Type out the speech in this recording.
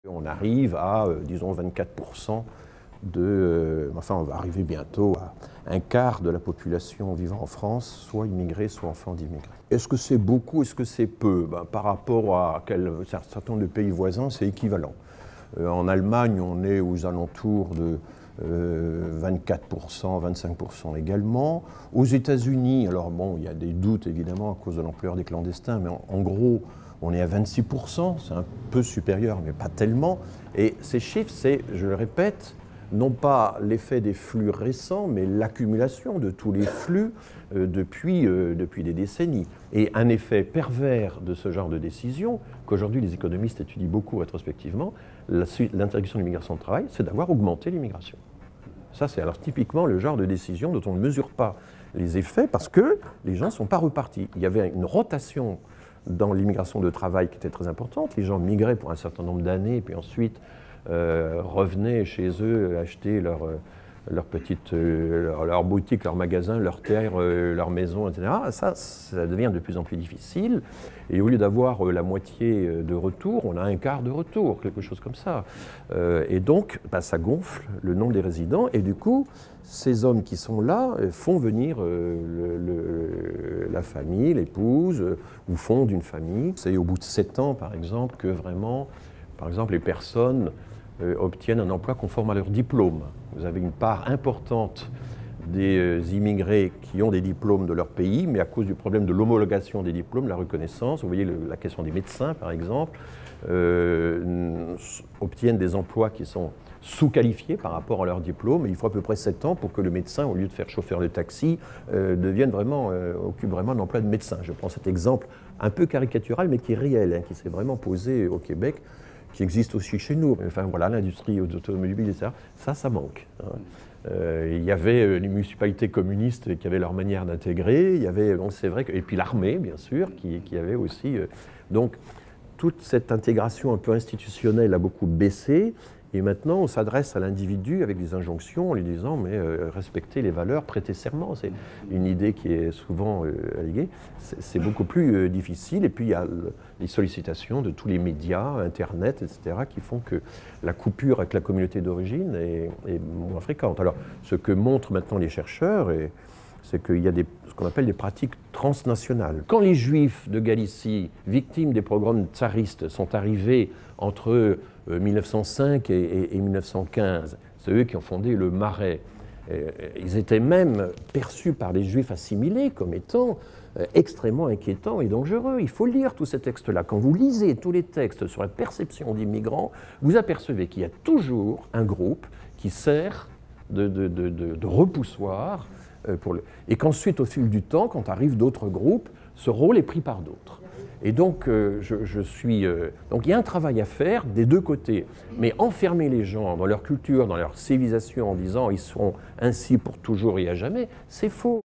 On arrive à, disons, 24% enfin, on va arriver bientôt à un quart de la population vivant en France, soit immigrés, soit enfants d'immigrés. Est-ce que c'est beaucoup, est-ce que c'est peu? Par rapport à un certain nombre de pays voisins, c'est équivalent. En Allemagne, on est aux alentours de 24%, 25% également. Aux États-Unis, alors bon, il y a des doutes évidemment à cause de l'ampleur des clandestins, mais en gros, on est à 26%, c'est un peu supérieur, mais pas tellement. Et ces chiffres, c'est, je le répète, non pas l'effet des flux récents, mais l'accumulation de tous les flux depuis des décennies. Et un effet pervers de ce genre de décision, qu'aujourd'hui les économistes étudient beaucoup rétrospectivement, l'interdiction de l'immigration de travail, c'est d'avoir augmenté l'immigration. Ça, c'est alors typiquement le genre de décision dont on ne mesure pas les effets parce que les gens ne sont pas repartis. Il y avait une rotation dans l'immigration de travail qui était très importante. Les gens migraient pour un certain nombre d'années, puis ensuite revenaient chez eux acheter leur boutique, leur magasin, leur terre, leur maison, etc. Ça devient de plus en plus difficile. Et au lieu d'avoir la moitié de retour, on a un quart de retour, quelque chose comme ça. Et donc, ça gonfle le nombre des résidents. Et du coup, ces hommes qui sont là font venir la famille, l'épouse, ou fondent une famille. C'est au bout de 7 ans, par exemple, que vraiment, par exemple, les personnes obtiennent un emploi conforme à leur diplôme. Vous avez une part importante des immigrés qui ont des diplômes de leur pays, mais à cause du problème de l'homologation des diplômes, la reconnaissance, vous voyez la question des médecins par exemple, obtiennent des emplois qui sont sous-qualifiés par rapport à leur diplôme. Et il faut à peu près 7 ans pour que le médecin, au lieu de faire chauffeur de taxi, occupe vraiment un emploi de médecin. Je prends cet exemple un peu caricatural, mais qui est réel, qui s'est vraiment posé au Québec, qui existe aussi chez nous. Enfin voilà, l'industrie automobile, etc. Ça manque. Il y avait les municipalités communistes qui avaient leur manière d'intégrer. Il y avait, bon, c'est vrai, et puis l'armée, bien sûr, qui avait aussi. Donc toute cette intégration un peu institutionnelle a beaucoup baissé. Et maintenant, on s'adresse à l'individu avec des injonctions en lui disant « mais respectez les valeurs, prêtez serment ». C'est une idée qui est souvent alléguée. C'est beaucoup plus difficile. Et puis, il y a les sollicitations de tous les médias, Internet, etc., qui font que la coupure avec la communauté d'origine est moins fréquente. Alors, ce que montrent maintenant les chercheurs, c'est qu'il y a ce qu'on appelle des pratiques transnationales. Quand les Juifs de Galicie, victimes des pogroms tsaristes, sont arrivés entre 1905 et 1915, c'est eux qui ont fondé le Marais. Ils étaient même perçus par les Juifs assimilés comme étant extrêmement inquiétants et dangereux. Il faut lire tous ces textes-là. Quand vous lisez tous les textes sur la perception des migrants, vous apercevez qu'il y a toujours un groupe qui sert de repoussoir et qu'ensuite, au fil du temps, quand arrivent d'autres groupes, ce rôle est pris par d'autres. Et donc, donc il y a un travail à faire des deux côtés. Mais enfermer les gens dans leur culture, dans leur civilisation, en disant « ils seront ainsi pour toujours et à jamais », c'est faux.